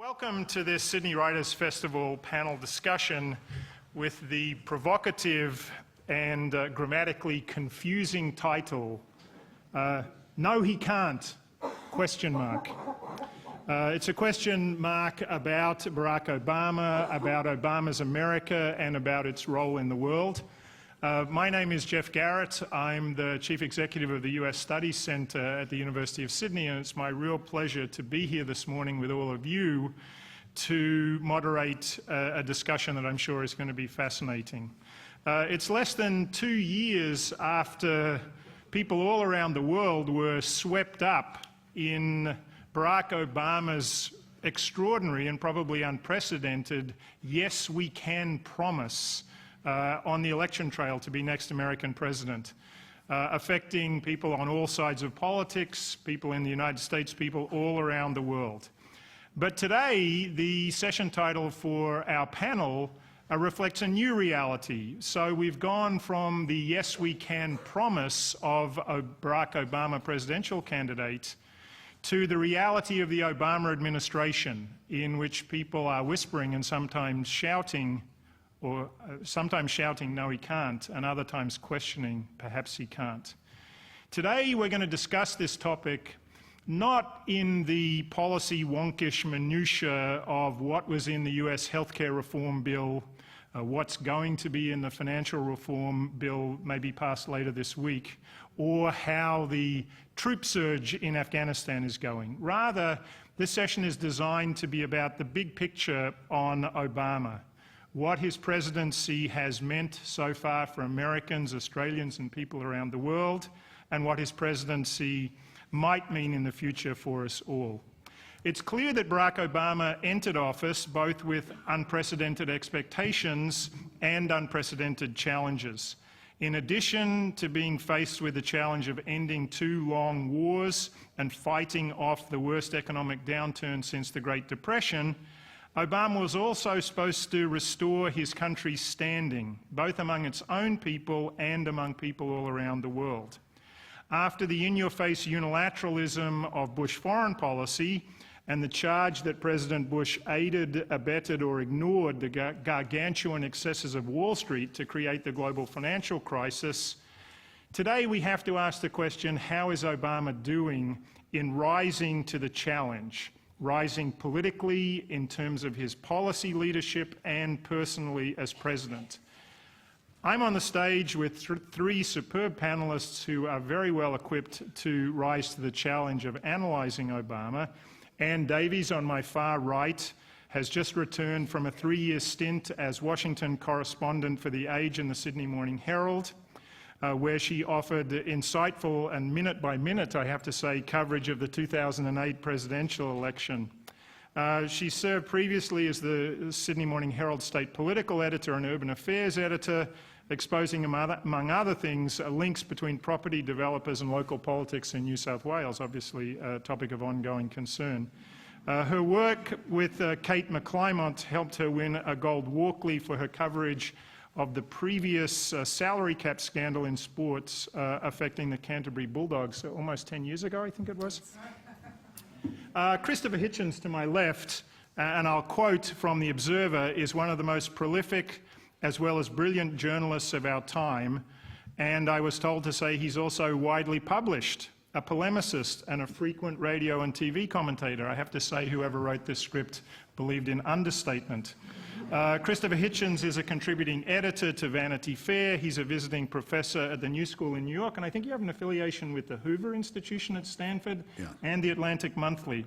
Welcome to this Sydney Writers' Festival panel discussion with the provocative and grammatically confusing title, No He Can't, ? It's a question mark about Barack Obama, about Obama's America and about its role in the world. My name is Jeff Garrett. I'm the Chief Executive of the US Studies Centre at the University of Sydney, and it's my real pleasure to be here this morning with all of you to moderate a discussion that I'm sure is going to be fascinating. It's less than 2 years after people all around the world were swept up in Barack Obama's extraordinary and probably unprecedented "yes, we can" promise on the election trail to be next American president, affecting people on all sides of politics, people in the United States, people all around the world. But today, the session title for our panel reflects a new reality. So we've gone from the "yes, we can" promise of a Barack Obama presidential candidate to the reality of the Obama administration, in which people are whispering and sometimes shouting, no he can't, and other times questioning, perhaps he can't. Today we're going to discuss this topic not in the policy wonkish minutiae of what was in the US healthcare reform bill, what's going to be in the financial reform bill, maybe passed later this week, or how the troop surge in Afghanistan is going. Rather, this session is designed to be about the big picture on Obama, what his presidency has meant so far for Americans, Australians, and people around the world, and what his presidency might mean in the future for us all. It's clear that Barack Obama entered office both with unprecedented expectations and unprecedented challenges. In addition to being faced with the challenge of ending 2 long wars and fighting off the worst economic downturn since the Great Depression, Obama was also supposed to restore his country's standing, both among its own people and among people all around the world. After the in-your-face unilateralism of Bush foreign policy and the charge that President Bush aided, abetted or ignored the gargantuan excesses of Wall Street to create the global financial crisis, today we have to ask the question, how is Obama doing in rising to the challenge? Rising politically in terms of his policy leadership and personally as president. I'm on the stage with 3 superb panelists who are very well equipped to rise to the challenge of analysing Obama. Ann Davies on my far right has just returned from a 3-year stint as Washington correspondent for The Age and the Sydney Morning Herald, where she offered insightful and minute-by-minute, I have to say, coverage of the 2008 presidential election. She served previously as the Sydney Morning Herald State Political Editor and Urban Affairs Editor, exposing, among other things, links between property developers and local politics in New South Wales, obviously a topic of ongoing concern. Her work with Kate McClymont helped her win a Gold Walkley for her coverage of the previous salary cap scandal in sports affecting the Canterbury Bulldogs almost 10 years ago, I think it was. Christopher Hitchens to my left, and I'll quote from The Observer, is one of the most prolific as well as brilliant journalists of our time, and I was told to say he's also widely published, a polemicist and a frequent radio and TV commentator. I have to say whoever wrote this script believed in understatement. Christopher Hitchens is a contributing editor to Vanity Fair. He's a visiting professor at the New School in New York, and I think you have an affiliation with the Hoover Institution at Stanford and the Atlantic Monthly.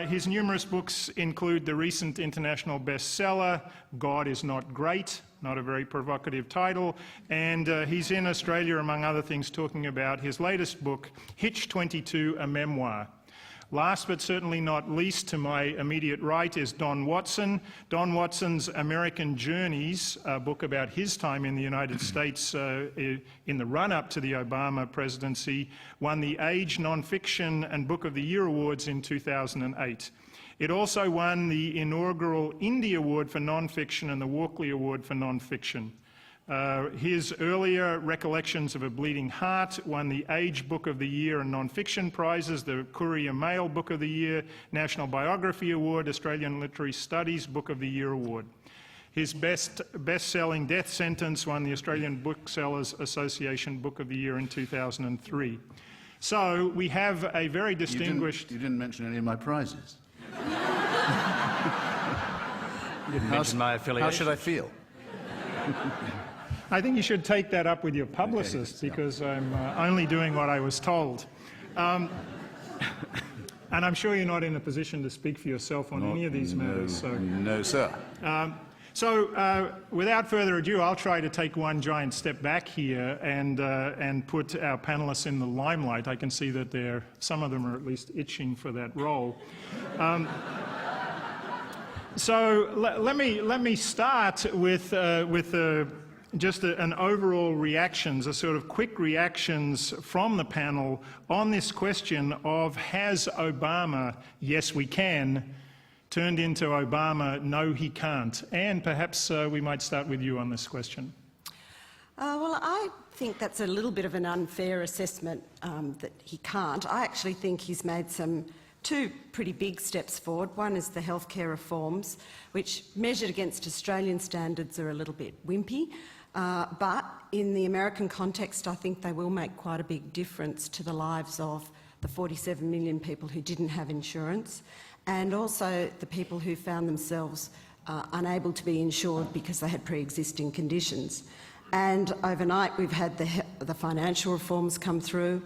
His numerous books include the recent international bestseller, God is Not Great, not a very provocative title, and he's in Australia, among other things, talking about his latest book, Hitch 22, a Memoir. Last but certainly not least, to my immediate right, is Don Watson. Don Watson's American Journeys, a book about his time in the United States in the run-up to the Obama presidency, won the Age Nonfiction and Book of the Year awards in 2008. It also won the inaugural Indie Award for Nonfiction and the Walkley Award for Nonfiction. His earlier Recollections of a Bleeding Heart won the Age Book of the Year and Non-Fiction prizes, the Courier Mail Book of the Year, National Biography Award, Australian Literary Studies Book of the Year Award. His best-selling Death Sentence won the Australian Booksellers Association Book of the Year in 2003. So we have a very distinguished... You didn't mention any of my prizes. You didn't mention my affiliation. How should I feel? I think you should take that up with your publicist, because I'm only doing what I was told. And I'm sure you're not in a position to speak for yourself on any of these matters. So. No, sir. Without further ado, I'll try to take one giant step back here and put our panelists in the limelight. I can see that some of them are at least itching for that role. So let me start with just an overall reactions, a sort of quick reactions from the panel on this question of, has Obama, yes we can, turned into Obama, no he can't? And perhaps we might start with you on this question. Well, I think that's a little bit of an unfair assessment that he can't. I actually think he's made two pretty big steps forward. One is the healthcare reforms, which measured against Australian standards are a little bit wimpy, but in the American context I think they will make quite a big difference to the lives of the 47 million people who didn't have insurance, and also the people who found themselves unable to be insured because they had pre-existing conditions. And overnight we've had the financial reforms come through.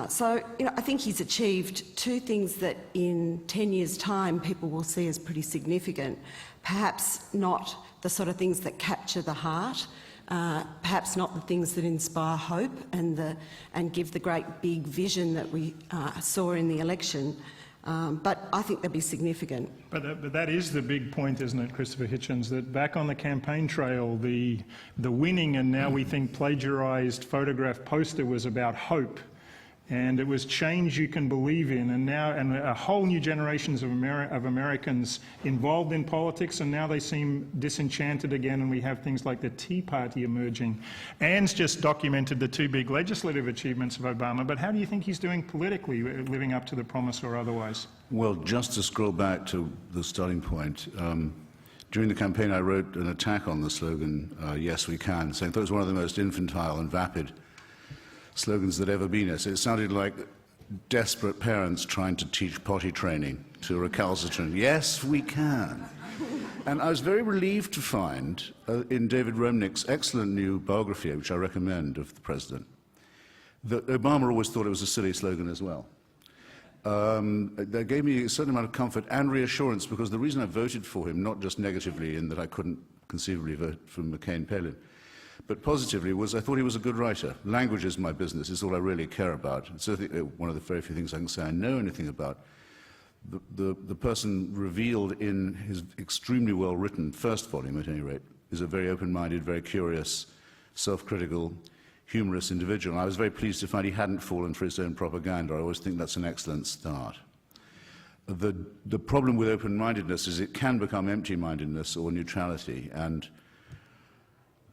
So, I think he's achieved two things that in 10 years' time people will see as pretty significant. Perhaps not the sort of things that capture the heart, perhaps not the things that inspire hope and give the great big vision that we saw in the election, but I think they'll be significant. But that is the big point, isn't it, Christopher Hitchens, that back on the campaign trail, the winning and now we think plagiarised photograph poster was about hope. And it was change you can believe in, and a whole new generations of Americans involved in politics, and now they seem disenchanted again, and we have things like the Tea Party emerging. Anne's just documented the two big legislative achievements of Obama, but how do you think he's doing politically, living up to the promise or otherwise? Well, just to scroll back to the starting point, during the campaign I wrote an attack on the slogan, yes we can, saying that was one of the most infantile and vapid slogans that ever been. It sounded like desperate parents trying to teach potty training to a recalcitrant, yes we can. And I was very relieved to find in David Remnick's excellent new biography, which I recommend, of the president, that Obama always thought it was a silly slogan as well. That gave me a certain amount of comfort and reassurance, because the reason I voted for him, not just negatively in that I couldn't conceivably vote for McCain-Palin, but positively, was I thought he was a good writer. Language is my business, it's all I really care about. It's one of the very few things I can say I know anything about. The person revealed in his extremely well-written first volume, at any rate, is a very open-minded, very curious, self-critical, humorous individual. And I was very pleased to find he hadn't fallen for his own propaganda. I always think that's an excellent start. The problem with open-mindedness is it can become empty-mindedness or neutrality, and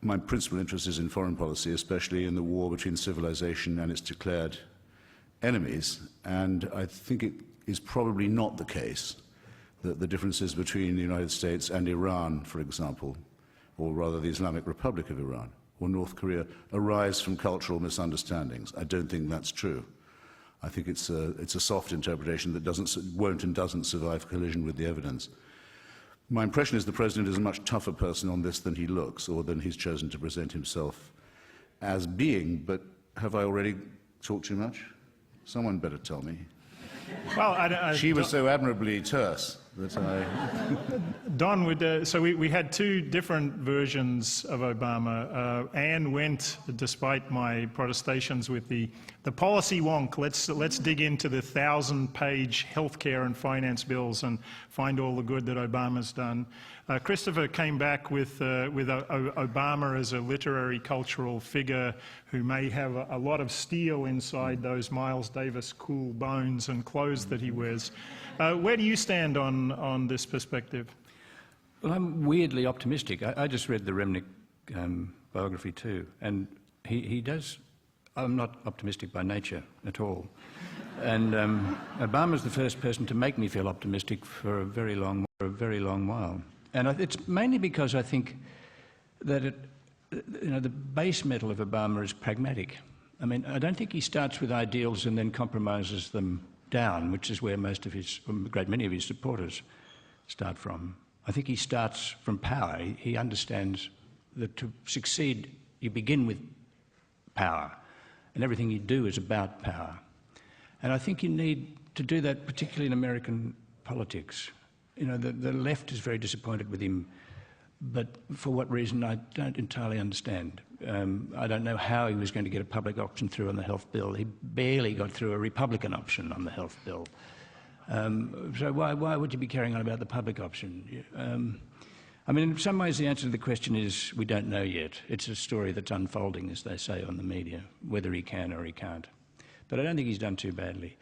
my principal interest is in foreign policy, especially in the war between civilization and its declared enemies, and I think it is probably not the case that the differences between the United States and Iran, for example, or rather the Islamic Republic of Iran, or North Korea, arise from cultural misunderstandings. I don't think that's true. I think it's a soft interpretation that won't and doesn't survive collision with the evidence. My impression is the President is a much tougher person on this than he looks, or than he's chosen to present himself as being, but have I already talked too much? Someone better tell me. Well, she was so admirably terse that I... Don, so we had two different versions of Obama. Anne went, despite my protestations, with the policy wonk. Let's dig into the 1,000-page healthcare and finance bills and find all the good that Obama's done. Christopher came back with Obama as a literary cultural figure who may have a lot of steel inside those Miles Davis cool bones and clothes that he wears. Where do you stand on this perspective? Well, I'm weirdly optimistic. I just read the Remnick biography too, and he does. I'm not optimistic by nature at all, and Obama's the first person to make me feel optimistic for a very long while, and it's mainly because I think that the base metal of Obama is pragmatic. I mean, I don't think he starts with ideals and then compromises them down, which is where a great many of his supporters start from. I think he starts from power. He understands that to succeed, you begin with power, and everything you do is about power. And I think you need to do that, particularly in American politics. You know, the left is very disappointed with him, but for what reason, I don't entirely understand. I don't know how he was going to get a public option through on the health bill. He barely got through a Republican option on the health bill. So why would you be carrying on about the public option? I mean, in some ways the answer to the question is we don't know yet. It's a story that's unfolding, as they say on the media, whether he can or he can't. But I don't think he's done too badly.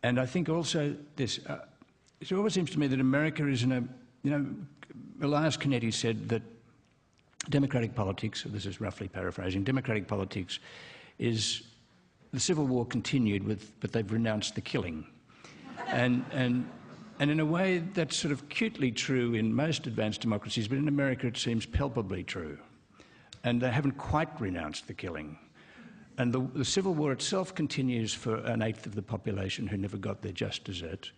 And I think also this, it always seems to me that America is in a, you know, Elias Canetti said that democratic politics, this is roughly paraphrasing, democratic politics is the Civil War continued but they've renounced the killing. And in a way that's sort of cutely true in most advanced democracies, but in America it seems palpably true. And they haven't quite renounced the killing. And the Civil War itself continues for an eighth of the population who never got their just desert.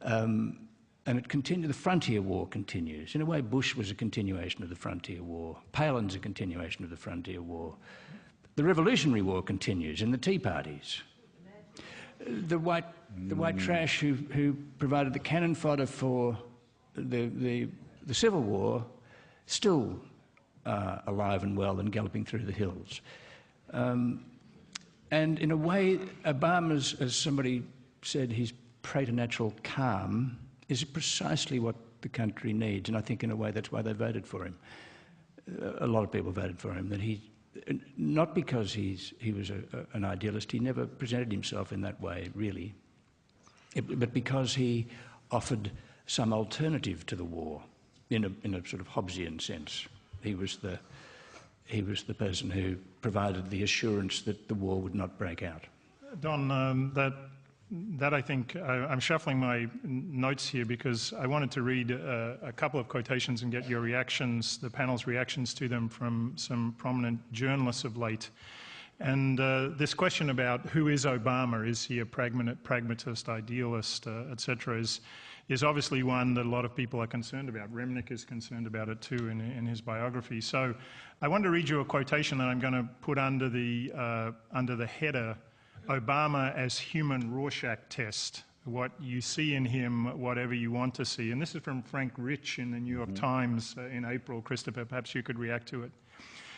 And the Frontier War continues. In a way, Bush was a continuation of the Frontier War. Palin's a continuation of the Frontier War. The Revolutionary War continues in the Tea Parties. The white trash who provided the cannon fodder for the Civil War, still alive and well and galloping through the hills. And in a way, Obama's, as somebody said, his preternatural calm is precisely what the country needs, and I think in a way that's why they voted for him. A lot of people voted for him, that not because he was an idealist, he never presented himself in that way, really, but because he offered some alternative to the war, in a sort of Hobbesian sense. He was the person who provided the assurance that the war would not break out. Don, that I think, I'm shuffling my notes here because I wanted to read a couple of quotations and get your reactions, the panel's reactions to them from some prominent journalists of late. And this question about who is Obama, is he a pragmatist, idealist, etc., is obviously one that a lot of people are concerned about. Remnick is concerned about it too in his biography. So I want to read you a quotation that I'm going to put under the header, Obama as human Rorschach test, what you see in him, whatever you want to see. And this is from Frank Rich in the New York Times in April. Christopher, perhaps you could react to it.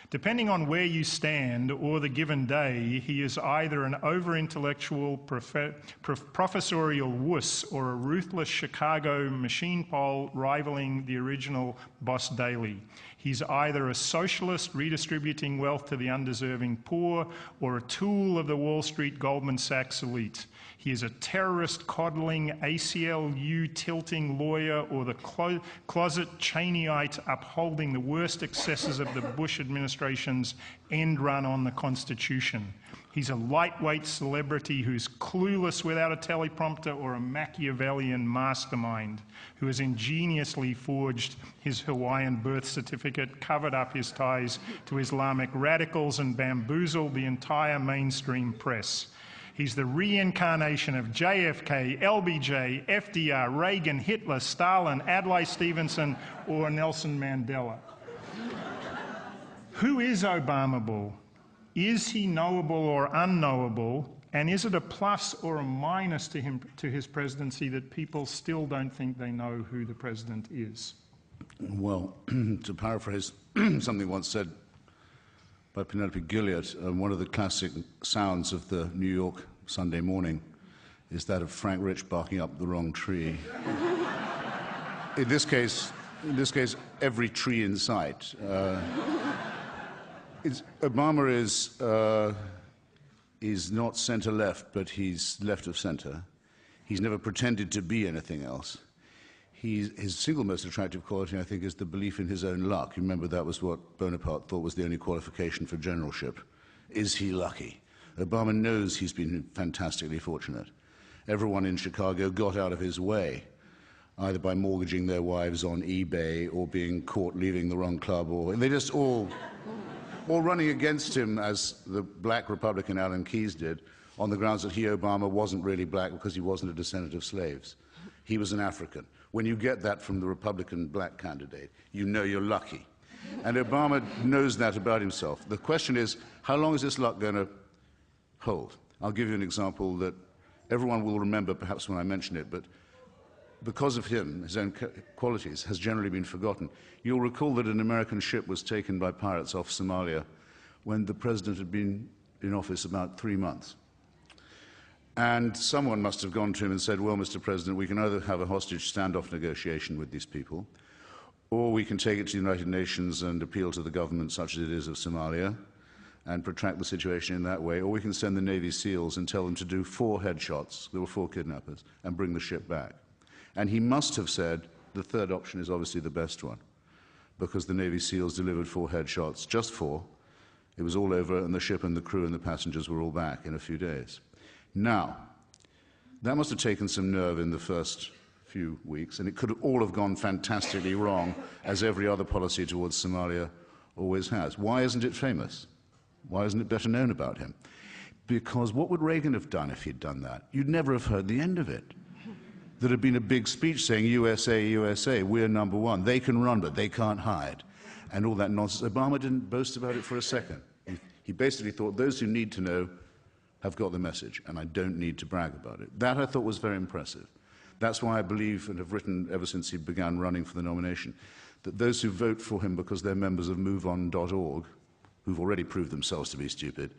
Depending on where you stand or the given day, he is either an over-intellectual professorial wuss or a ruthless Chicago machine pole rivaling the original Boss Daley. He's either a socialist redistributing wealth to the undeserving poor or a tool of the Wall Street Goldman Sachs elite. He is a terrorist coddling, ACLU tilting lawyer or the closet Cheneyite upholding the worst excesses of the Bush administration's end run on the Constitution. He's a lightweight celebrity who's clueless without a teleprompter or a Machiavellian mastermind who has ingeniously forged his Hawaiian birth certificate, covered up his ties to Islamic radicals and bamboozled the entire mainstream press. He's the reincarnation of JFK, LBJ, FDR, Reagan, Hitler, Stalin, Adlai Stevenson, or Nelson Mandela. Who is Obamable? Is he knowable or unknowable? And is it a plus or a minus to his presidency that people still don't think they know who the president is? Well, to paraphrase something once said by Penelope Gilliard, one of the classic sounds of the New York Sunday morning is that of Frank Rich barking up the wrong tree. In this case, every tree in sight. Obama is not centre-left, but he's left of centre. He's never pretended to be anything else. his single most attractive quality, I think, is the belief in his own luck. You remember that was what Bonaparte thought was the only qualification for generalship. Is he lucky? Obama knows he's been fantastically fortunate. Everyone in Chicago got out of his way, either by mortgaging their wives on eBay or being caught leaving the wrong club, or they just all running against him, as the black Republican Alan Keyes did, on the grounds that he, Obama, wasn't really black because he wasn't a descendant of slaves. He was an African. When you get that from the Republican black candidate, you know you're lucky. And Obama knows that about himself. The question is, how long is this luck going to hold? I'll give you an example that everyone will remember, perhaps when I mention it, but because of him, his own qualities, has generally been forgotten. You'll recall that an American ship was taken by pirates off Somalia when the president had been in office about 3 months. And someone must have gone to him and said, well, Mr. President, we can either have a hostage standoff negotiation with these people, or we can take it to the United Nations and appeal to the government, such as it is of Somalia, and protract the situation in that way, or we can send the Navy SEALs and tell them to do 4 headshots, there were 4 kidnappers, and bring the ship back. And he must have said the third option is obviously the best one, because the Navy SEALs delivered 4 headshots, just 4. It was all over, and the ship and the crew and the passengers were all back in a few days. Now, that must have taken some nerve in the first few weeks, and it could all have gone fantastically wrong, as every other policy towards Somalia always has. Why isn't it famous? Why isn't it better known about him? Because what would Reagan have done if he'd done that? You'd never have heard the end of it. There'd have been a big speech saying, USA, USA, we're number one. They can run, but they can't hide. And all that nonsense. Obama didn't boast about it for a second. He basically thought, those who need to know have got the message, and I don't need to brag about it. That I thought was very impressive. That's why I believe, and have written ever since he began running for the nomination, that those who vote for him because they're members of MoveOn.org, who've already proved themselves to be stupid,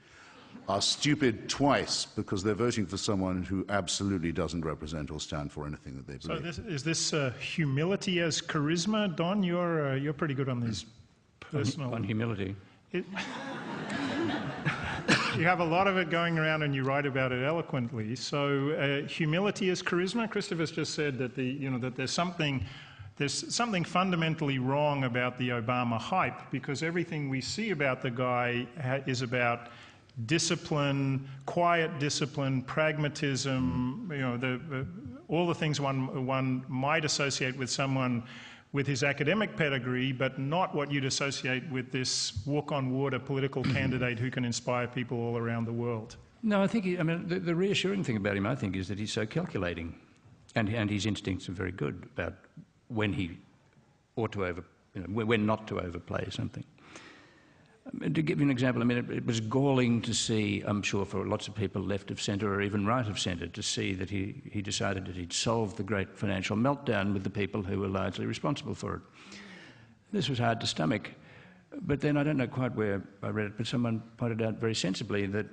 are stupid twice because they're voting for someone who absolutely doesn't represent or stand for anything that they believe. So is this humility as charisma? Don, you're pretty good on these personal... On humility. You have a lot of it going around and you write about it eloquently. So humility as charisma? Christopher's just said that, that there's something fundamentally wrong about the Obama hype, because everything we see about the guy is about discipline, quiet discipline, pragmatism, all the things one might associate with someone with his academic pedigree, but not what you'd associate with this walk-on-water political candidate who can inspire people all around the world. No, I think, the reassuring thing about him, I think, is that he's so calculating, and his instincts are very good about when he ought to when not to overplay something. To give you an example, it was galling to see, I'm sure for lots of people left of centre or even right of centre, to see that he decided that he'd solved the great financial meltdown with the people who were largely responsible for it. This was hard to stomach. But then, I don't know quite where I read it, but someone pointed out very sensibly that,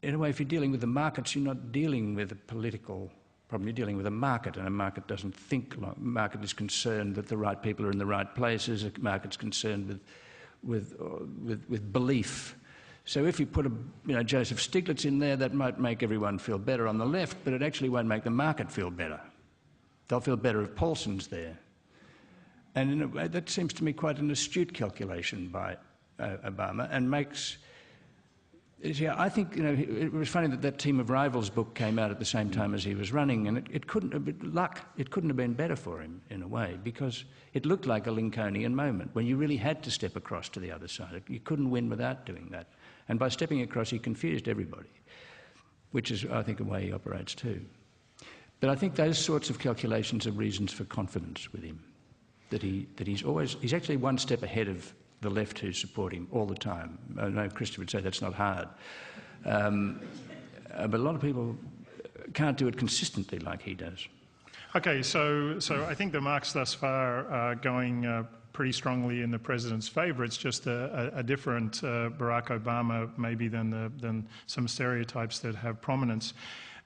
in a way, if you're dealing with the markets, you're not dealing with a political problem, you're dealing with a market, and a market doesn't think like. A market is concerned that the right people are in the right places, a market's concerned with belief. So if you put Joseph Stiglitz in there, that might make everyone feel better on the left, but it actually won't make the market feel better. They'll feel better if Paulson's there. And in a way, that seems to me quite an astute calculation by Obama, and makes... I think, it was funny that Team of Rivals book came out at the same time as he was running, and it couldn't have been better for him, in a way, because it looked like a Lincolnian moment when you really had to step across to the other side. You couldn't win without doing that. And by stepping across, he confused everybody, which is, I think, a way he operates too. But I think those sorts of calculations are reasons for confidence with him, that he's actually one step ahead of the left who support him all the time. I know Christopher would say that's not hard. But a lot of people can't do it consistently like he does. Okay, so I think the marks thus far are going pretty strongly in the president's favour. It's just a different Barack Obama maybe than some stereotypes that have prominence.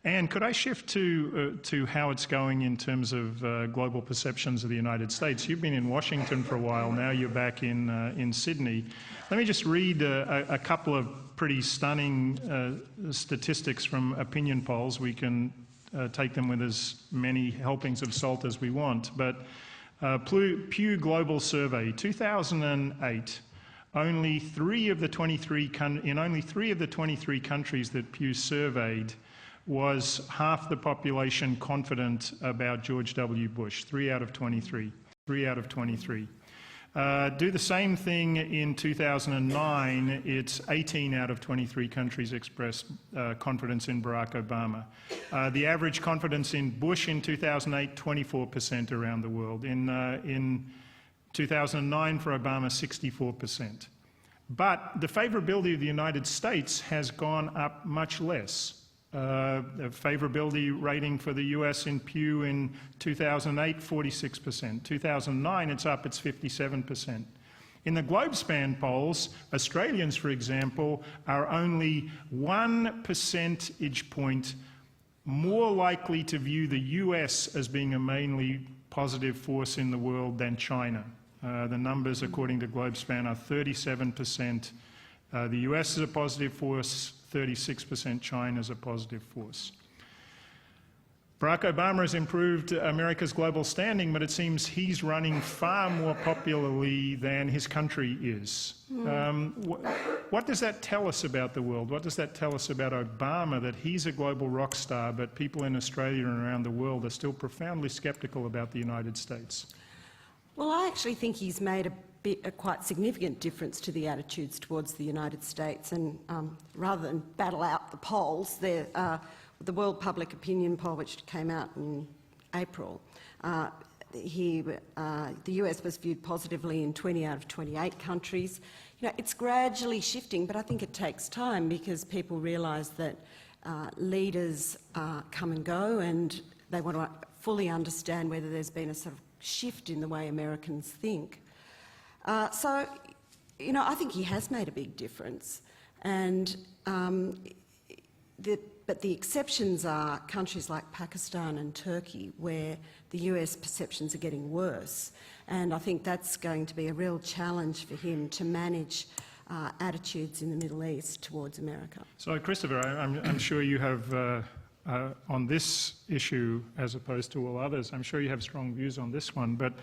Anne, could I shift to how it's going in terms of global perceptions of the United States? You've been in Washington for a while now. You're back in Sydney. Let me just read a couple of pretty stunning statistics from opinion polls. We can take them with as many helpings of salt as we want. But Pew Global Survey, 2008, in only three of the 23 countries that Pew surveyed was half the population confident about George W. Bush. 3 out of 23. 3 out of 23. Do the same thing in 2009. It's 18 out of 23 countries expressed confidence in Barack Obama. The average confidence in Bush in 2008, 24% around the world. In 2009 for Obama, 64%. But the favourability of the United States has gone up much less. The favourability rating for the US in Pew in 2008, 46%. 2009, it's up, it's 57%. In the Globespan polls, Australians, for example, are only 1 percentage point more likely to view the US as being a mainly positive force in the world than China. The numbers, according to Globespan, are 37%. The US is a positive force, 36% China is a positive force. Barack Obama has improved America's global standing, but it seems he's running far more popularly than his country is. What does that tell us about the world? What does that tell us about Obama, that he's a global rock star, but people in Australia and around the world are still profoundly sceptical about the United States? Well, I actually think he's made a quite significant difference to the attitudes towards the United States, and rather than battle out the polls, the World Public Opinion poll, which came out in April, the US was viewed positively in 20 out of 28 countries. You know, it's gradually shifting, but I think it takes time because people realise that leaders come and go, and they want to fully understand whether there's been a sort of shift in the way Americans think. So, you know, I think he has made a big difference, and but the exceptions are countries like Pakistan and Turkey, where the US perceptions are getting worse, and I think that's going to be a real challenge for him to manage attitudes in the Middle East towards America. So, Christopher, I'm sure you have, on this issue, as opposed to all others, I'm sure you have strong views on this one, but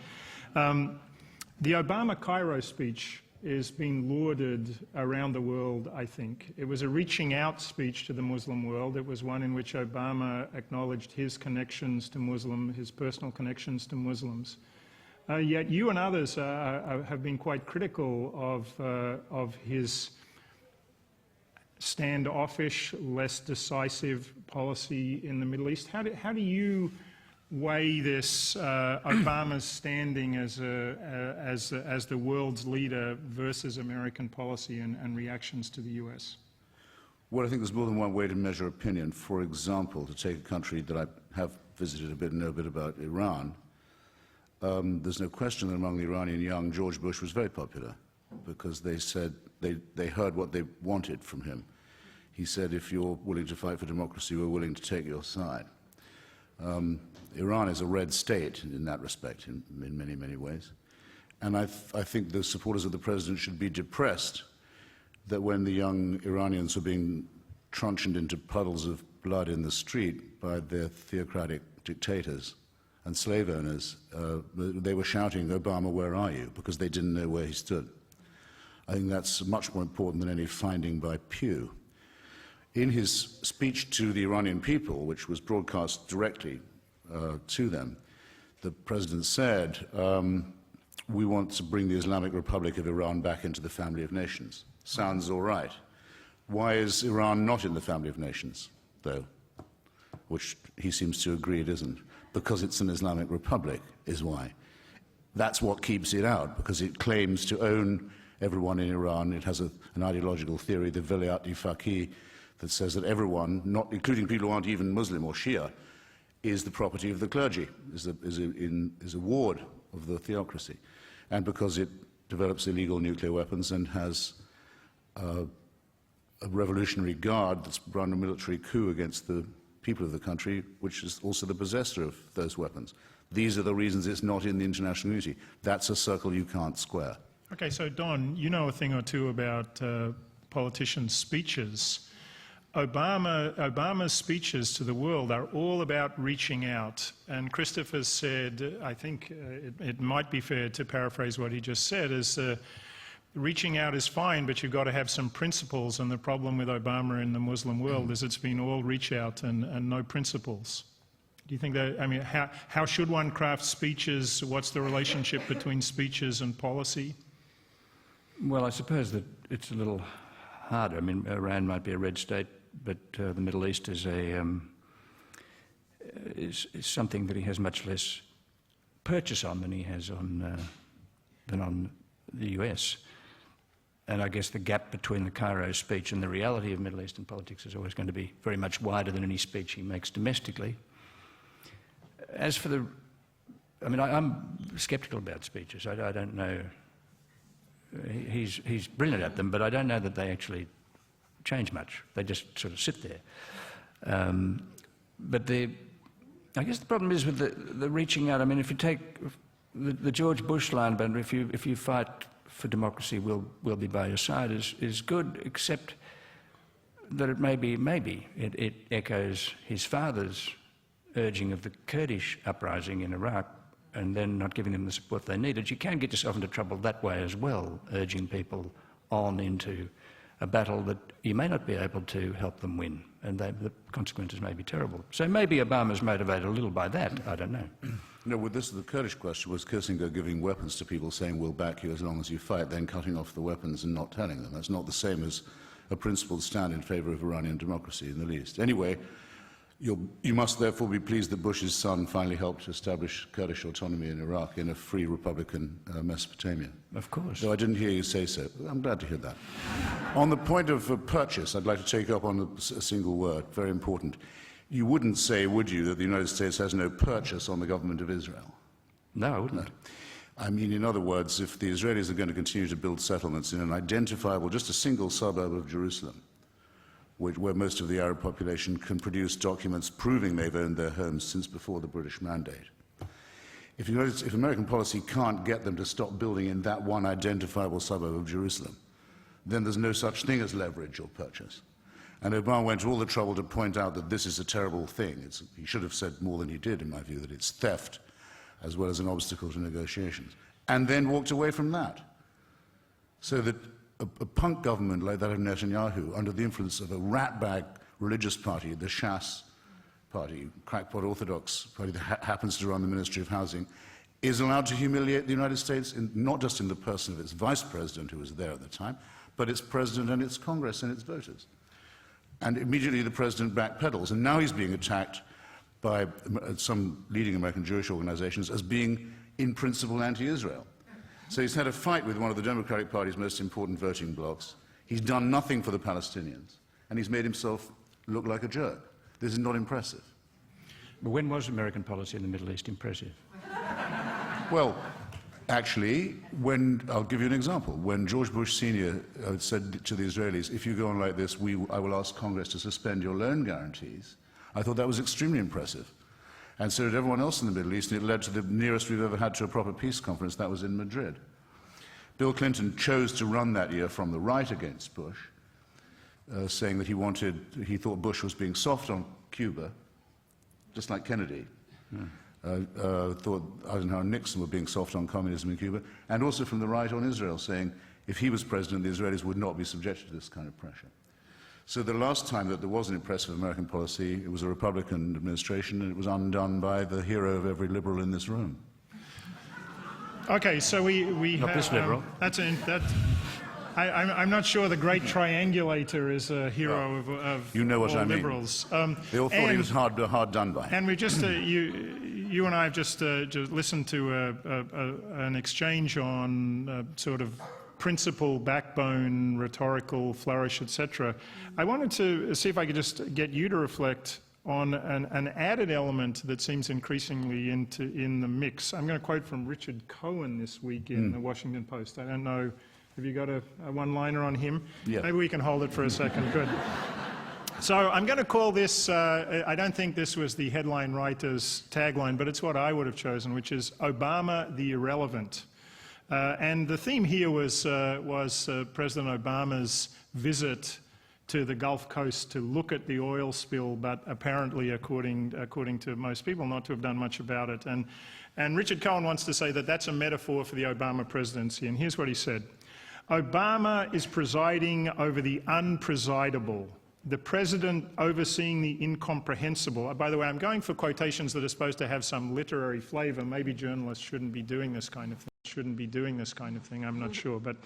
the Obama Cairo speech is being lauded around the world, I think. It was a reaching out speech to the Muslim world. It was one in which Obama acknowledged his connections to his personal connections to Muslims. Yet you and others have been quite critical of his standoffish, less decisive policy in the Middle East. How do you weigh this Obama's standing as the world's leader versus American policy and reactions to the US? Well, I think there's more than one way to measure opinion. For example, to take a country that I have visited a bit and know a bit about, Iran, there's no question that among the Iranian young, George Bush was very popular because they said they heard what they wanted from him. He said, if you're willing to fight for democracy, we're willing to take your side. Iran is a red state in that respect, in many, many ways. And I think the supporters of the president should be depressed that when the young Iranians were being truncheoned into puddles of blood in the street by their theocratic dictators and slave owners, they were shouting, "Obama, where are you?" because they didn't know where he stood. I think that's much more important than any finding by Pew. In his speech to the Iranian people, which was broadcast directly to them, the president said, we want to bring the Islamic Republic of Iran back into the family of nations. Sounds all right. Why is Iran not in the family of nations, though? Which he seems to agree it isn't. Because it's an Islamic Republic, is why. That's what keeps it out, because it claims to own everyone in Iran. It has an ideological theory, the Vilayat-e-Faqih, that says that everyone, not including people who aren't even Muslim or Shia, is the property of the clergy, is a ward of the theocracy. And because it develops illegal nuclear weapons and has a revolutionary guard that's run a military coup against the people of the country, which is also the possessor of those weapons. These are the reasons it's not in the international community. That's a circle you can't square. Okay, so Don, you know a thing or two about politicians' speeches. Obama's speeches to the world are all about reaching out. And Christopher said, I think it might be fair to paraphrase what he just said, is reaching out is fine, but you've got to have some principles. And the problem with Obama in the Muslim world is it's been all reach out and no principles. Do you think that, I mean, how should one craft speeches? What's the relationship between speeches and policy? Well, I suppose that it's a little harder. I mean, Iran might be a red state, but the Middle East is something that he has much less purchase on than he has on the US. And I guess the gap between the Cairo speech and the reality of Middle Eastern politics is always going to be very much wider than any speech he makes domestically. As for the, I mean, I'm sceptical about speeches. I don't know. He's brilliant at them, but I don't know that they actually change much. They just sort of sit there. But I guess the problem is with the reaching out. I mean, if you take the George Bush line, but if you fight for democracy, we'll be by your side, is good, except that it maybe it echoes his father's urging of the Kurdish uprising in Iraq and then not giving them the support they needed. You can get yourself into trouble that way as well, urging people on into a battle that you may not be able to help them win, and the consequences may be terrible. So maybe Obama's motivated a little by that, I don't know. No, with this, the Kurdish question was Kissinger giving weapons to people saying, we'll back you as long as you fight, then cutting off the weapons and not telling them. That's not the same as a principled stand in favour of Iranian democracy in the least. Anyway, you must therefore be pleased that Bush's son finally helped establish Kurdish autonomy in Iraq in a free Republican Mesopotamia. Of course. Though I didn't hear you say so. I'm glad to hear that. On the point of purchase, I'd like to take up on a single word, very important. You wouldn't say, would you, that the United States has no purchase on the government of Israel? No, I wouldn't. No. I mean, in other words, if the Israelis are going to continue to build settlements in an identifiable, just a single suburb of Jerusalem, where most of the Arab population can produce documents proving they've owned their homes since before the British Mandate. If American policy can't get them to stop building in that one identifiable suburb of Jerusalem, then there's no such thing as leverage or purchase. And Obama went to all the trouble to point out that this is a terrible thing. He should have said more than he did, in my view, that it's theft as well as an obstacle to negotiations, and then walked away from that. So that a punk government like that of Netanyahu, under the influence of a ratbag religious party, the Shas party, crackpot Orthodox party that happens to run the Ministry of Housing, is allowed to humiliate the United States, not just in the person of its vice president, who was there at the time, but its president and its Congress and its voters. And immediately the president backpedals, and now he's being attacked by some leading American Jewish organizations as being, in principle, anti-Israel. So he's had a fight with one of the Democratic Party's most important voting blocs. He's done nothing for the Palestinians, and he's made himself look like a jerk. This is not impressive. But when was American policy in the Middle East impressive? Well, actually, I'll give you an example. When George Bush Sr. Said to the Israelis, if you go on like this, I will ask Congress to suspend your loan guarantees, I thought that was extremely impressive. And so did everyone else in the Middle East, and it led to the nearest we've ever had to a proper peace conference. That was in Madrid. Bill Clinton chose to run that year from the right against Bush, saying that he thought Bush was being soft on Cuba, just like Kennedy. Thought Eisenhower and Nixon were being soft on communism in Cuba, and also from the right on Israel, saying if he was president, the Israelis would not be subjected to this kind of pressure. So the last time that there was an impressive American policy, it was a Republican administration, and it was undone by the hero of every liberal in this room. Okay, so we Not have... this liberal. I'm not sure the great triangulator is a hero of you know what all I mean. liberals. They all thought he was hard done by. And we just, you and I have just listened to an exchange on sort of principle, backbone, rhetorical flourish, etc. I wanted to see if I could just get you to reflect on an added element that seems increasingly in the mix. I'm going to quote from Richard Cohen this week in the Washington Post. I don't know, have you got a one-liner on him? Yeah. Maybe we can hold it for a second. Good. So I'm going to call this, I don't think this was the headline writer's tagline, but it's what I would have chosen, which is Obama the Irrelevant. And the theme here was President Obama's visit to the Gulf Coast to look at the oil spill, but apparently, according to most people, not to have done much about it. And Richard Cohen wants to say that that's a metaphor for the Obama presidency, and here's what he said. Obama is presiding over the unpresidable, the president overseeing the incomprehensible. By the way, I'm going for quotations that are supposed to have some literary flavour. Maybe journalists shouldn't be doing this kind of thing. I'm not sure. But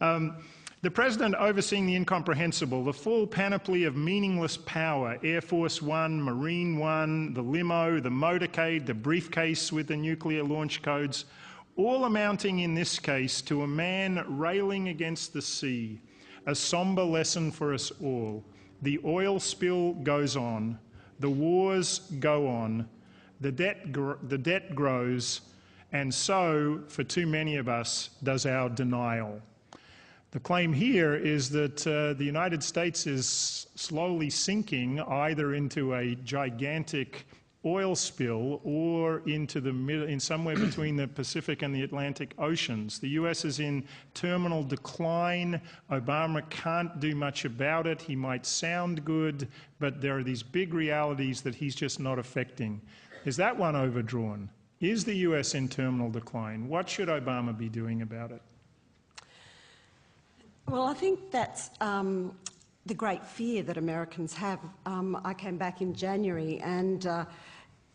the president overseeing the incomprehensible, the full panoply of meaningless power, Air Force One, Marine One, the limo, the motorcade, the briefcase with the nuclear launch codes, all amounting in this case to a man railing against the sea, a sombre lesson for us all. The oil spill goes on, the wars go on, the debt grows, and so, for too many of us, does our denial. The claim here is that the United States is slowly sinking either into a gigantic oil spill or into in somewhere between the Pacific and the Atlantic Oceans. The US is in terminal decline. Obama can't do much about it. He might sound good, but there are these big realities that he's just not affecting. Is that one overdrawn? Is the US in terminal decline? What should Obama be doing about it? Well, I think that's the great fear that Americans have. I came back in January and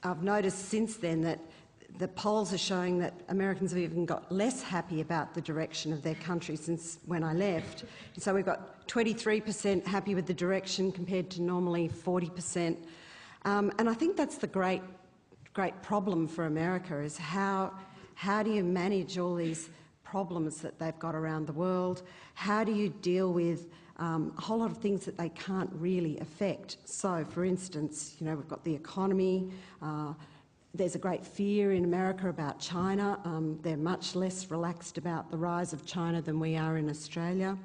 I've noticed since then that the polls are showing that Americans have even got less happy about the direction of their country since when I left. And so we've got 23% happy with the direction compared to normally 40%. And I think that's the great problem for America is how do you manage all these problems that they've got around the world? How do you deal with a whole lot of things that they can't really affect? So, for instance, you know, we've got the economy. There's a great fear in America about China. They're much less relaxed about the rise of China than we are in Australia.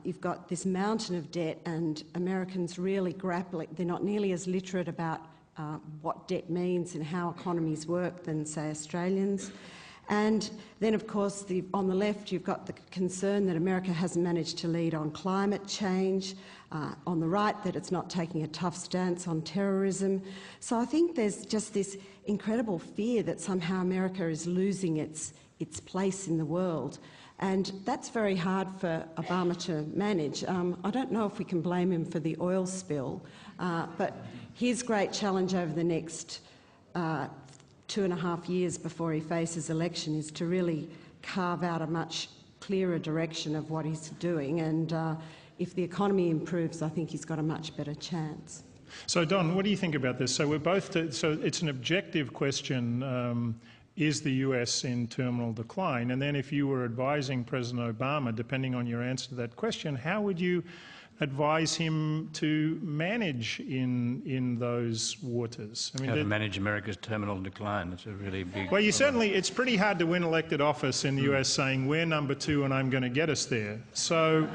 You've got this mountain of debt, and Americans really grappling. They're not nearly as literate about what debt means and how economies work than, say, Australians. And then, of course, on the left, you've got the concern that America hasn't managed to lead on climate change. On the right, that it's not taking a tough stance on terrorism. So I think there's just this incredible fear that somehow America is losing its place in the world. And that's very hard for Obama to manage. I don't know if we can blame him for the oil spill, but his great challenge over the next 2.5 years before he faces election is to really carve out a much clearer direction of what he's doing. And if the economy improves, I think he's got a much better chance. So, Don, what do you think about this? So so it's an objective question. Is the US in terminal decline? And then if you were advising President Obama, depending on your answer to that question, how would you advise him to manage in those waters? I mean, how to manage America's terminal decline. It's a really big... Well, it's pretty hard to win elected office in the US saying, we're number 2 and I'm going to get us there. So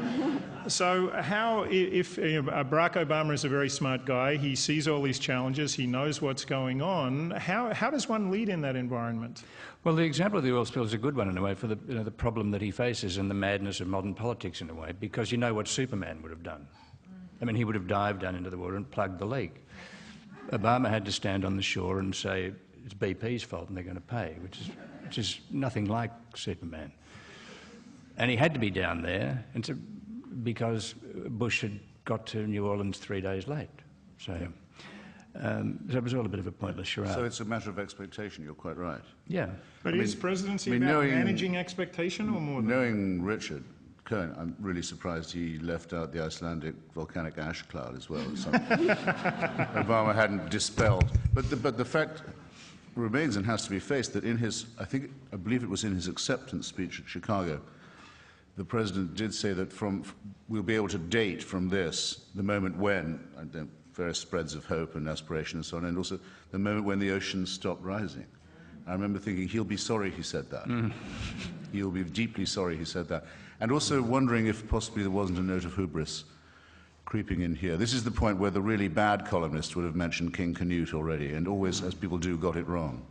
how, if Barack Obama is a very smart guy, he sees all these challenges, he knows what's going on, how does one lead in that environment? Well, the example of the oil spill is a good one in a way for the problem that he faces and the madness of modern politics in a way, because you know what Superman would have done. I mean, he would have dived down into the water and plugged the leak. Obama had to stand on the shore and say it's BP's fault and they're going to pay, which is nothing like Superman. And he had to be down there because Bush had got to New Orleans 3 days late. So it was all a bit of a pointless charade. So it's a matter of expectation, you're quite right. Yeah. But is presidency about managing expectation or more than that? Knowing Richard Cohen, I'm really surprised he left out the Icelandic volcanic ash cloud as well. Obama hadn't dispelled. But the fact remains and has to be faced that in his, I believe it was in his acceptance speech at Chicago, the president did say that we'll be able to date from this the moment when, various spreads of hope and aspiration and so on, and also the moment when the oceans stop rising. I remember thinking, he'll be sorry he said that. He'll be deeply sorry he said that. And also wondering if possibly there wasn't a note of hubris creeping in here. This is the point where the really bad columnist would have mentioned King Canute already, and always, as people do, got it wrong.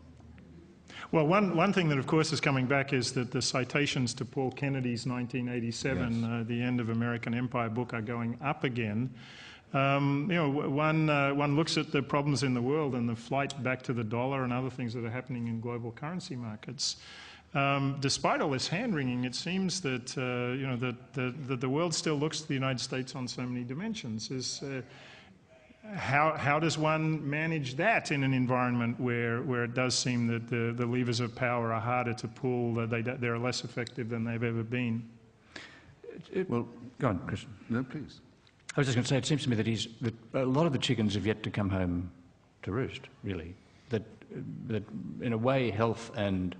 Well, one thing that, of course, is coming back is that the citations to Paul Kennedy's 1987, The End of American Empire book are going up again. One looks at the problems in the world and the flight back to the dollar and other things that are happening in global currency markets. Despite all this hand-wringing, it seems that, that the world still looks to the United States on so many dimensions. How does one manage that in an environment where it does seem that the levers of power are harder to pull, they're less effective than they've ever been? Well, go on, Chris. No, please. I was just going to say, it seems to me that a lot of the chickens have yet to come home to roost, really. That in a way, health and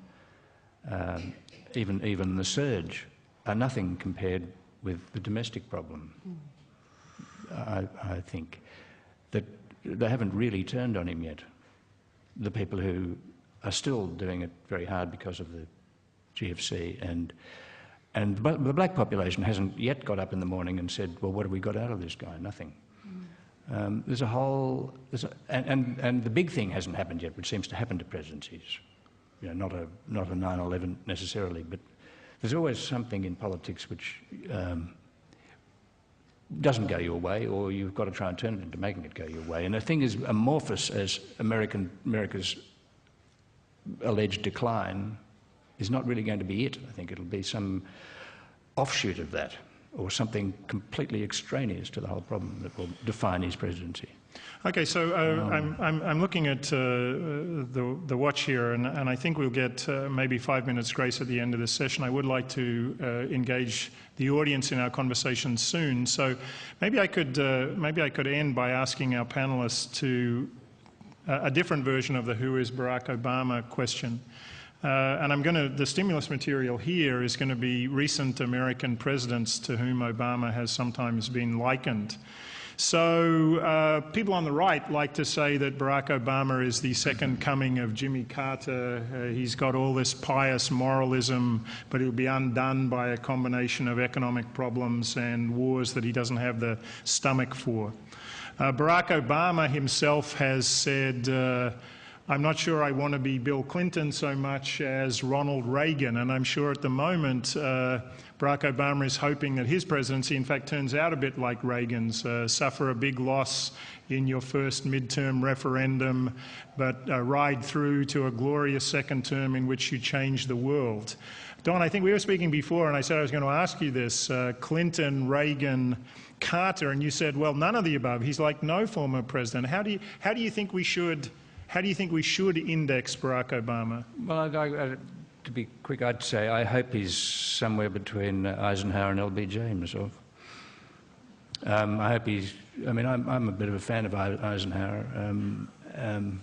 even the surge are nothing compared with the domestic problem. I think that they haven't really turned on him yet. The people who are still doing it very hard because of the GFC and the black population hasn't yet got up in the morning and said, well, what have we got out of this guy? Nothing. And the big thing hasn't happened yet, which seems to happen to presidencies. Not a 9/11 necessarily, but there's always something in politics which doesn't go your way, or you've got to try and turn it into making it go your way. And a thing as amorphous as America's alleged decline is not really going to be it. I think it'll be some offshoot of that, or something completely extraneous to the whole problem that will define his presidency. Okay, so I'm looking at the watch here, and I think we'll get maybe 5 minutes grace at the end of this session. I would like to engage the audience in our conversation soon, so maybe I could end by asking our panelists to a different version of the "Who is Barack Obama?" question. And the stimulus material here is going to be recent American presidents to whom Obama has sometimes been likened. So people on the right like to say that Barack Obama is the second coming of Jimmy Carter. He's got all this pious moralism, but he'll be undone by a combination of economic problems and wars that he doesn't have the stomach for. Barack Obama himself has said, I'm not sure I want to be Bill Clinton so much as Ronald Reagan, and I'm sure at the moment Barack Obama is hoping that his presidency in fact turns out a bit like Reagan's, suffer a big loss in your first midterm referendum, but ride through to a glorious second term in which you change the world. Don, I think we were speaking before and I said I was going to ask you this, Clinton, Reagan, Carter, and you said, well, none of the above. He's like no former president. How do you think we should index Barack Obama? Well, to be quick, I'd say I hope he's somewhere between Eisenhower and LBJ himself. I hope he's. I mean, I'm a bit of a fan of Eisenhower, and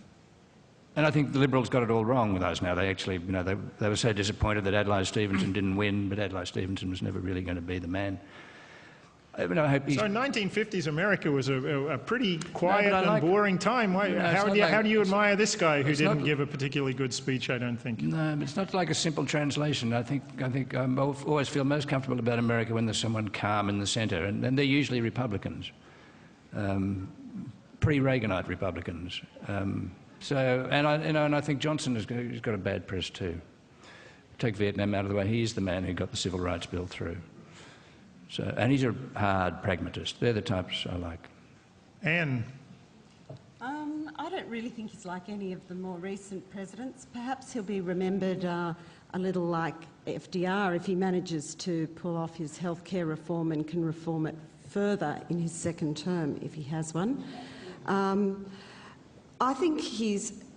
I think the Liberals got it all wrong with Eisenhower. They actually, they were so disappointed that Adlai Stevenson didn't win, but Adlai Stevenson was never really going to be the man. I hope he's... So in 1950s America was a pretty quiet and boring time. How do you admire this guy who didn't give a particularly good speech, I don't think? No, but it's not like a simple translation. I think I always feel most comfortable about America when there's someone calm in the centre, and they're usually Republicans, pre-Reaganite Republicans. And I think Johnson has got a bad press too. Take Vietnam out of the way, he's the man who got the Civil Rights Bill through. So, and he's a hard pragmatist. They're the types I like. Anne? I don't really think he's like any of the more recent presidents. Perhaps he'll be remembered a little like FDR if he manages to pull off his healthcare reform and can reform it further in his second term, if he has one. I think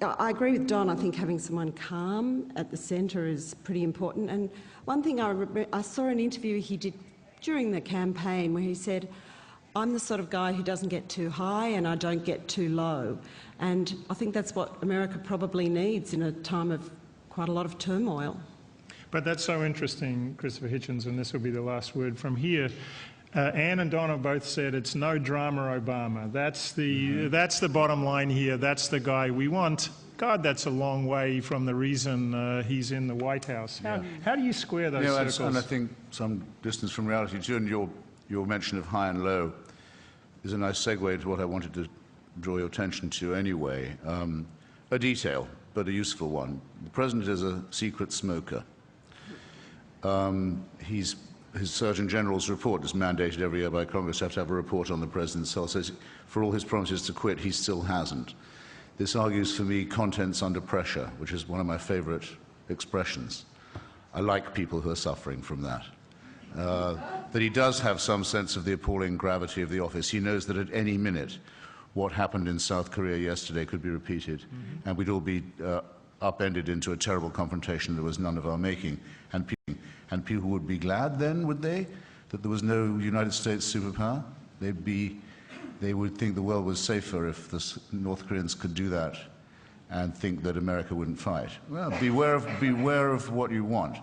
I agree with Don. I think having someone calm at the centre is pretty important. And one thing I saw an interview he did during the campaign where he said, I'm the sort of guy who doesn't get too high and I don't get too low. And I think that's what America probably needs in a time of quite a lot of turmoil. But that's so interesting, Christopher Hitchens, and this will be the last word from here. Anne and Don have both said it's no drama Obama. That's the bottom line here. That's the guy we want. God, that's a long way from the reason he's in the White House. How do you square those circles? And I think some distance from reality too, and your mention of high and low is a nice segue to what I wanted to draw your attention to anyway. A detail. but a useful one. The President is a secret smoker. His Surgeon General's report is mandated every year by Congress to have a report on the President's health. Says for all his promises to quit, he still hasn't. This argues for me contents under pressure, which is one of my favorite expressions. I like people who are suffering from that. But he does have some sense of the appalling gravity of the office. He knows that at any minute what happened in South Korea yesterday could be repeated, and we'd all be upended into a terrible confrontation that was none of our making. And people would be glad then, would they, that there was no United States superpower? They would think the world was safer if the North Koreans could do that and think that America wouldn't fight. Well, beware of what you want.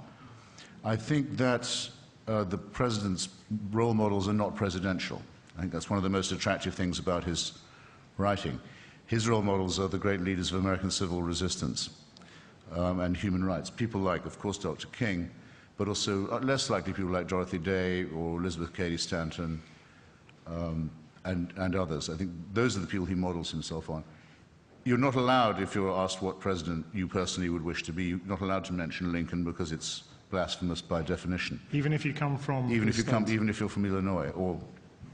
I think that the President's role models are not presidential. I think that's one of the most attractive things about his writing. His role models are the great leaders of American civil resistance and human rights. People like, of course, Dr. King, but also less likely people like Dorothy Day or Elizabeth Cady Stanton and others. I think those are the people he models himself on. You're not allowed, if you're asked what president you personally would wish to be, you're not allowed to mention Lincoln because it's blasphemous by definition. Even if you come from even if you're from Illinois or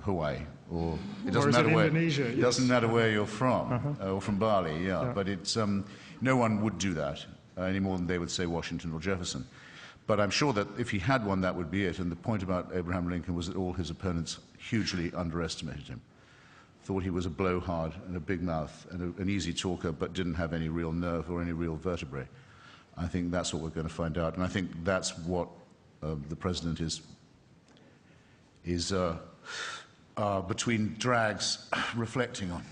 Hawaii, or it doesn't matter where. Indonesia, it doesn't matter where you're from, or from Bali. Yeah. But it's no one would do that any more than they would say Washington or Jefferson. But I'm sure that if he had one, that would be it. And the point about Abraham Lincoln was that all his opponents hugely underestimated him, thought he was a blowhard and a big mouth and an easy talker, but didn't have any real nerve or any real vertebrae. I think that's what we're going to find out, and I think that's what the President is between drags reflecting on.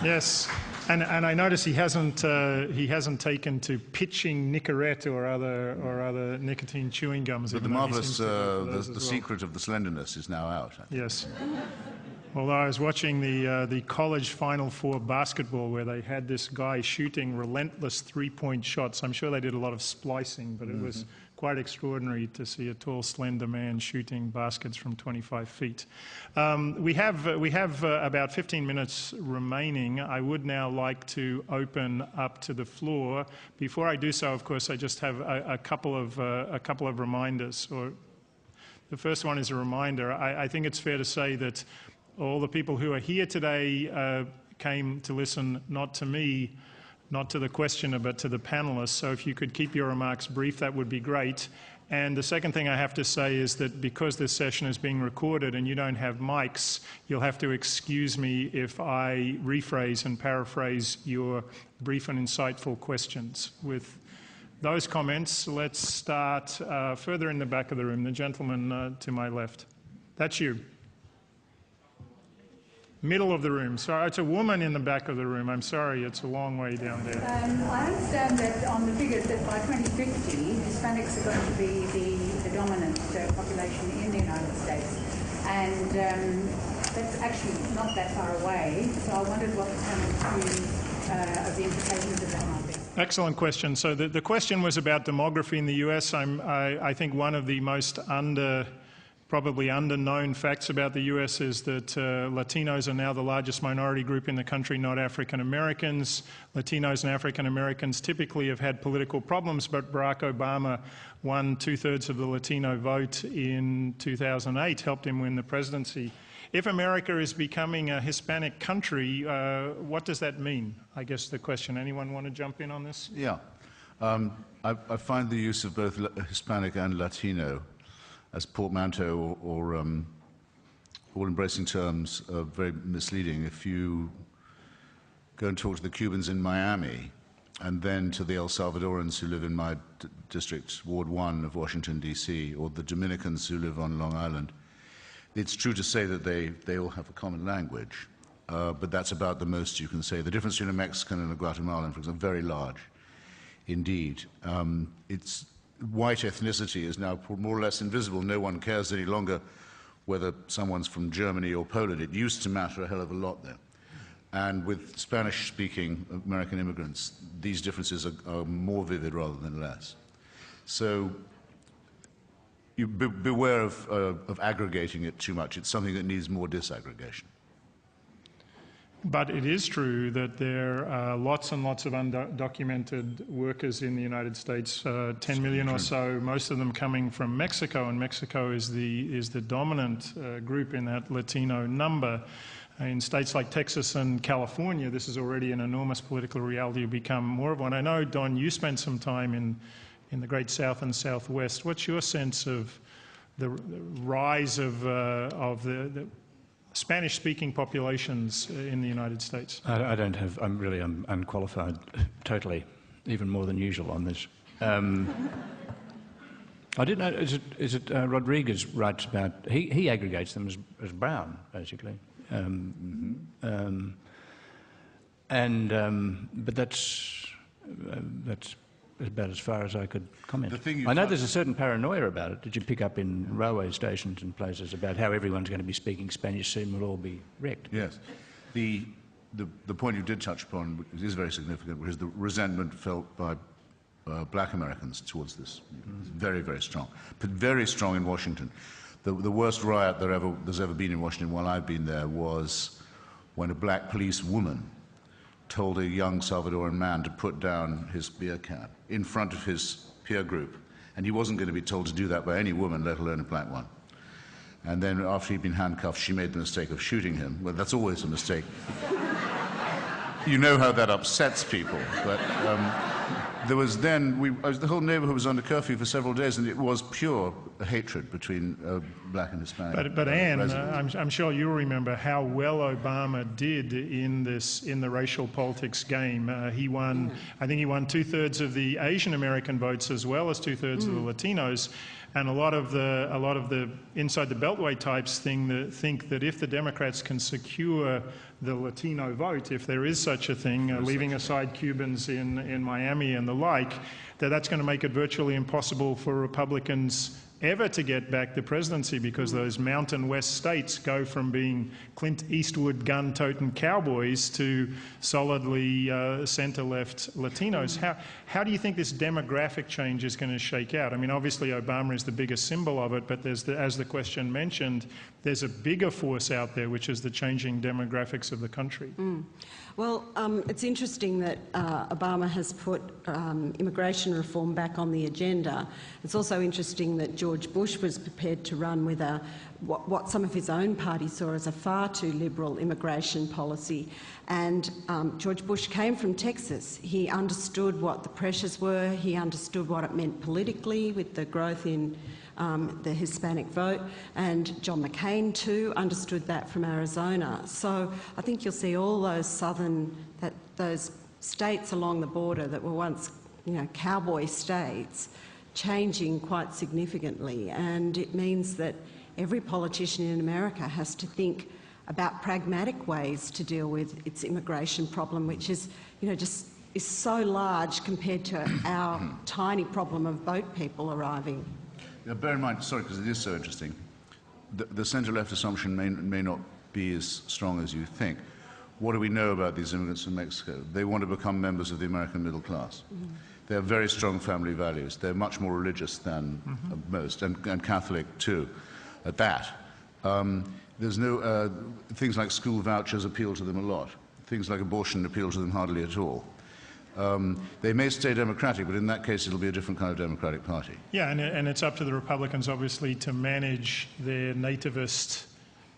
Yes, and I notice he hasn't taken to pitching Nicorette or other nicotine chewing gums. But the marvelous the secret of the slenderness is now out. Yes. Although I was watching the college Final Four basketball where they had this guy shooting relentless three-point shots. I'm sure they did a lot of splicing, but it was quite extraordinary to see a tall, slender man shooting baskets from 25 feet. We have about 15 minutes remaining. I would now like to open up to the floor. Before I do so, of course, I just have a couple of reminders. The first one is a reminder. I think it's fair to say that all the people who are here today came to listen not to me, not to the questioner, but to the panelists. So if you could keep your remarks brief, that would be great. And the second thing I have to say is that because this session is being recorded and you don't have mics, you'll have to excuse me if I rephrase and paraphrase your brief and insightful questions. With those comments, let's start further in the back of the room, the gentleman to my left. That's you. Middle of the room. Sorry, it's a woman in the back of the room. I'm sorry, it's a long way down there. I understand that on the figures that by 2050, Hispanics are going to be the dominant population in the United States. And that's actually not that far away. So I wondered what the kind of the implications of that might be. Excellent question. So the question was about demography in the US. I think one of the most probably under-known facts about the US is that Latinos are now the largest minority group in the country, not African Americans. Latinos and African Americans typically have had political problems, but Barack Obama won 2/3 of the Latino vote in 2008, helped him win the presidency. If America is becoming a Hispanic country, what does that mean? I guess the question. Anyone want to jump in on this? Yeah. I find the use of both Hispanic and Latino as portmanteau or all-embracing terms are very misleading. If you go and talk to the Cubans in Miami and then to the El Salvadorans who live in my district, Ward 1 of Washington, D.C., or the Dominicans who live on Long Island, it's true to say that they all have a common language, but that's about the most you can say. The difference between a Mexican and a Guatemalan, for example, very large indeed. White ethnicity is now more or less invisible. No one cares any longer whether someone's from Germany or Poland. It used to matter a hell of a lot then. And with Spanish-speaking American immigrants, these differences are more vivid rather than less. So you beware of aggregating it too much. It's something that needs more disaggregation. But it is true that there are lots and lots of undocumented workers in the United States, 10 million or so, most of them coming from Mexico, and Mexico is the dominant group in that Latino number. In states like Texas and California, this is already an enormous political reality to become more of one. I know, Don, you spent some time in the Great South and Southwest. What's your sense of the rise of the Spanish-speaking populations in the United States? I don't have. I'm unqualified, totally, even more than usual on this. I didn't know. Is it Rodriguez writes about? He aggregates them as brown, basically. But that's about as far as I could comment. I know there's a certain paranoia about it. Did you pick up in railway stations and places about how everyone's going to be speaking Spanish soon, we'll all be wrecked? Yes. The point you did touch upon is very significant, which is the resentment felt by black Americans towards this. Very, very strong. But very strong in Washington. The worst riot there's ever been in Washington while I've been there was when a black police woman told a young Salvadoran man to put down his beer can in front of his peer group. And he wasn't going to be told to do that by any woman, let alone a black one. And then after he'd been handcuffed, she made the mistake of shooting him. Well, that's always a mistake. You know how that upsets people. But there was then, the whole neighborhood was under curfew for several days, and it was pure hatred between black and Hispanic. But Anne, I'm sure you'll remember how well Obama did in the racial politics game. He won, I think he won 2/3 of the Asian American votes as well as 2/3 of the Latinos. And a lot of the inside the Beltway types think that if the Democrats can secure the Latino vote, if there is such a thing, leaving aside Cubans in Miami and the like, that's going to make it virtually impossible for Republicans ever to get back the presidency, because those Mountain West states go from being Clint Eastwood gun-toting cowboys to solidly centre-left Latinos. How do you think this demographic change is going to shake out? I mean, obviously Obama is the biggest symbol of it, but there's as the question mentioned, there's a bigger force out there, which is the changing demographics of the country. Well, it's interesting that Obama has put immigration reform back on the agenda. It's also interesting that George Bush was prepared to run with what some of his own party saw as a far too liberal immigration policy. And George Bush came from Texas. He understood what the pressures were. He understood what it meant politically with the growth in the Hispanic vote, and John McCain too understood that from Arizona. So I think you'll see all those those states along the border that were once, cowboy states, changing quite significantly. And it means that every politician in America has to think about pragmatic ways to deal with its immigration problem, which is, just is so large compared to our tiny problem of boat people arriving. Now, bear in mind, sorry, because it is so interesting, the centre-left assumption may not be as strong as you think. What do we know about these immigrants from Mexico? They want to become members of the American middle class. They have very strong family values. They're much more religious than most, and Catholic too, at that. There's no, things like school vouchers appeal to them a lot. Things like abortion appeal to them hardly at all. They may stay Democratic, but in that case it'll be a different kind of Democratic Party. Yeah, and it's up to the Republicans, obviously, to manage their nativist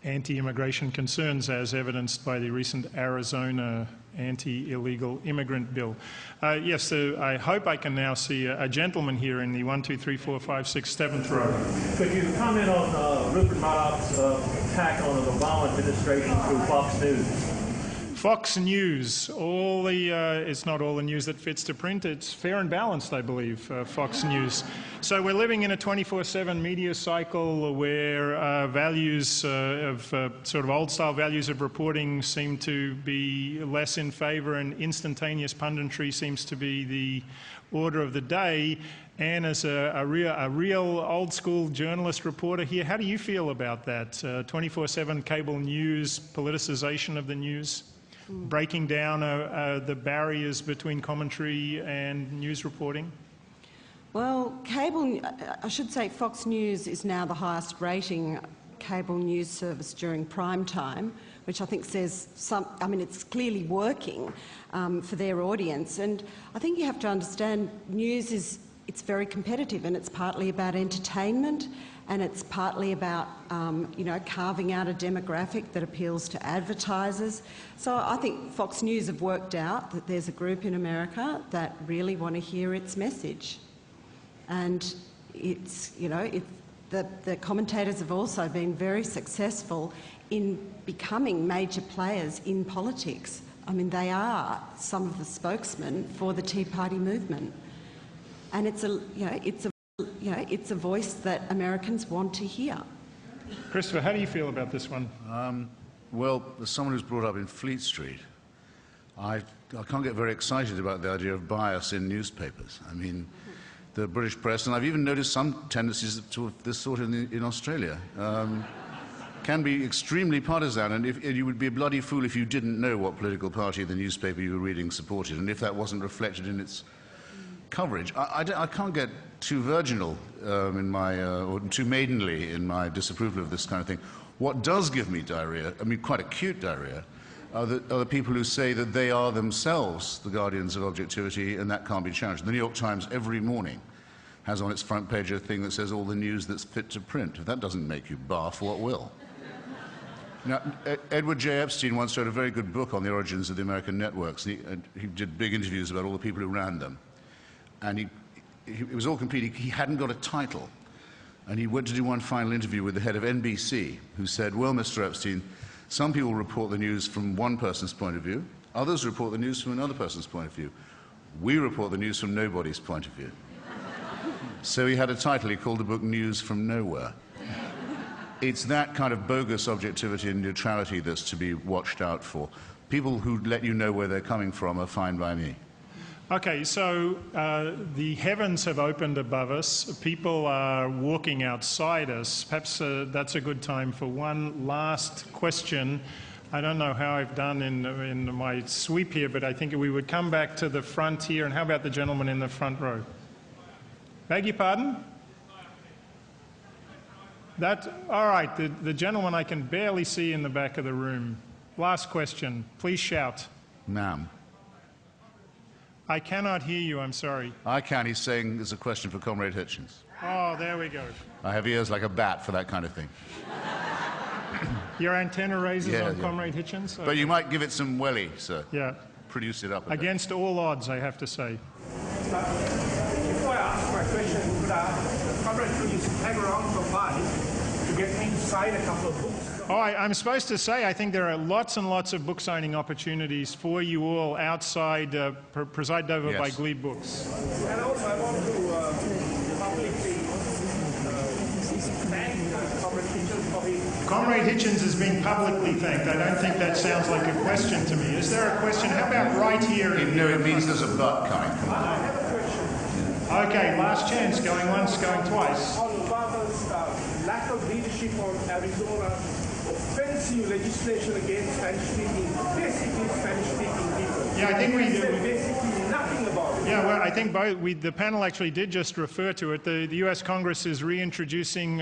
anti-immigration concerns, as evidenced by the recent Arizona anti-illegal immigrant bill. Yes, so I hope I can now see a gentleman here in the 1, 2, 3, 4, 5, 6, 7th row. Could you comment on Rupert Murdoch's attack on the Obama administration through Fox News? Fox News, it's not all the news that fits to print, it's fair and balanced, I believe, Fox News. So we're living in a 24/7 media cycle where values of sort of old-style values of reporting seem to be less in favour, and instantaneous punditry seems to be the order of the day. And as a real old-school journalist reporter here, how do you feel about that? 24/7 cable news, politicisation of the news? Breaking down the barriers between commentary and news reporting? Well, I should say Fox News is now the highest rating cable news service during prime time, which I think says I mean, it's clearly working for their audience. And I think you have to understand news it's very competitive, and it's partly about entertainment, and it's partly about, carving out a demographic that appeals to advertisers. So I think Fox News have worked out that there's a group in America that really want to hear its message. And the commentators have also been very successful in becoming major players in politics. I mean, they are some of the spokesmen for the Tea Party movement. And it's a voice that Americans want to hear. Christopher, how do you feel about this one? Well, as someone who's brought up in Fleet Street, I can't get very excited about the idea of bias in newspapers. I mean, the British press, and I've even noticed some tendencies to this sort in Australia, can be extremely partisan, and you would be a bloody fool if you didn't know what political party the newspaper you were reading supported, and if that wasn't reflected in its coverage. I can't get too virginal or too maidenly in my disapproval of this kind of thing. What does give me diarrhoea, I mean quite acute diarrhoea, are the people who say that they are themselves the guardians of objectivity and that can't be challenged. The New York Times every morning has on its front page a thing that says all the news that's fit to print. If that doesn't make you barf, what will? Now, Edward J. Epstein once wrote a very good book on the origins of the American networks. He did big interviews about all the people who ran them. And it was all complete. He hadn't got a title. And he went to do one final interview with the head of NBC, who said, well, Mr. Epstein, some people report the news from one person's point of view. Others report the news from another person's point of view. We report the news from nobody's point of view. So he had a title. He called the book News from Nowhere. It's that kind of bogus objectivity and neutrality that's to be watched out for. People who let you know where they're coming from are fine by me. Okay, so the heavens have opened above us. People are walking outside us. Perhaps that's a good time for one last question. I don't know how I've done in my sweep here, but I think we would come back to the front here. And how about the gentleman in the front row? Beg your pardon? All right, the gentleman I can barely see in the back of the room. Last question. Please shout. Ma'am. I cannot hear you, I'm sorry. I can. He's saying there's a question for Comrade Hitchens. Oh, there we go. I have ears like a bat for that kind of thing. Your antenna raises on yeah. Comrade Hitchens? But you might give it some welly, sir. Yeah. Produce it up a bit. Against all odds, I have to say. Before I ask my question, Comrade, could you hang around for 5 to get me to sign a couple of books? Oh, I'm supposed to say, I think there are lots and lots of book signing opportunities for you all outside, presided over by Glebe Books. And also, I want to publicly thank Comrade Hitchens for his... Comrade Hitchens has been publicly thanked. I don't think that sounds like a question to me. Is there a question? How about right here? No, it means there's a but coming. I have a question. Okay, last chance. Going once, going twice. On Obama's lack of leadership on Arizona, offensive legislation against Spanish-speaking, basically Spanish-speaking people. Yeah, I think we do. Basically nothing about it. Yeah, well, I think the panel actually did just refer to it. The U.S. Congress is reintroducing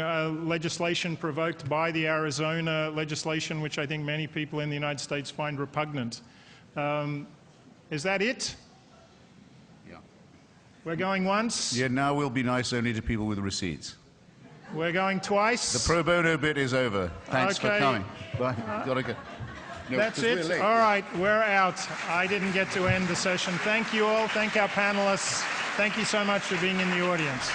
legislation provoked by the Arizona legislation, which I think many people in the United States find repugnant. Is that it? Yeah. We're going once? Yeah, now we'll be nice only to people with receipts. We're going twice? The pro bono bit is over. Thanks for coming. Bye. Gotta go. No, That's it? All right, we're out. I didn't get to end the session. Thank you all. Thank our panelists. Thank you so much for being in the audience.